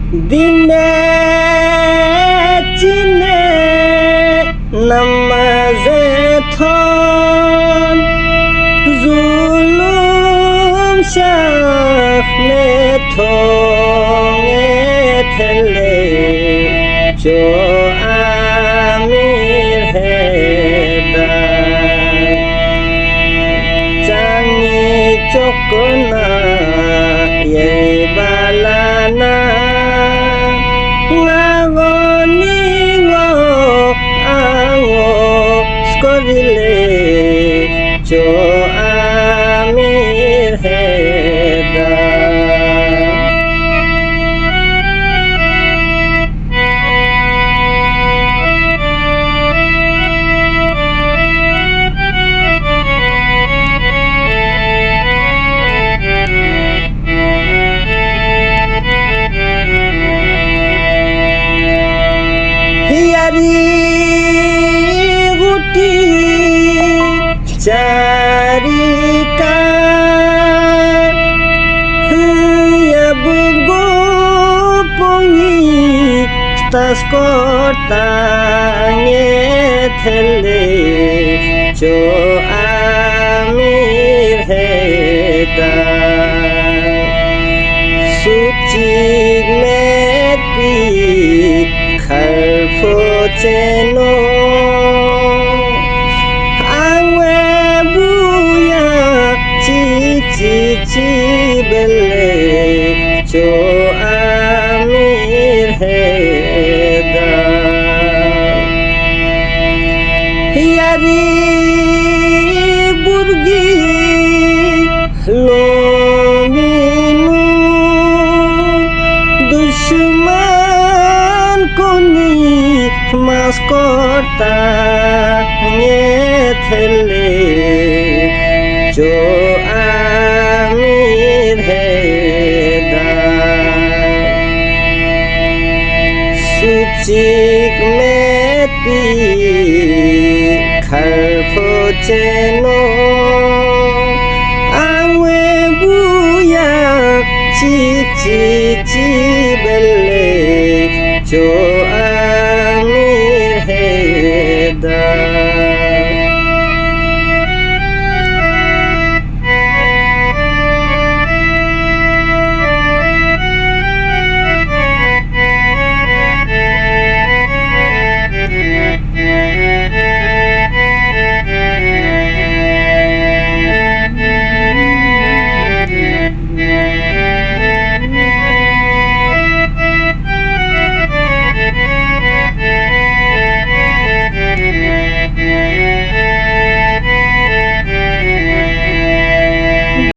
দিনে চিনে নামাজে থন জুলুম শাখনে থঙে ঠেলে চো আমির হেদায় চাঙি চকনা এই বালানা ngagoni ngo ango skorile jo amir heda guti carika ya bugo pongi tas kota ngethele jo amir heda suci meti khalfo cheno angwe buya chi chi chi belle jo amir heda yari burgi lominu dushman koni maskota ngethele jo amir heda sucik meti khalfo cheno angwe buya chi chi chi belle jo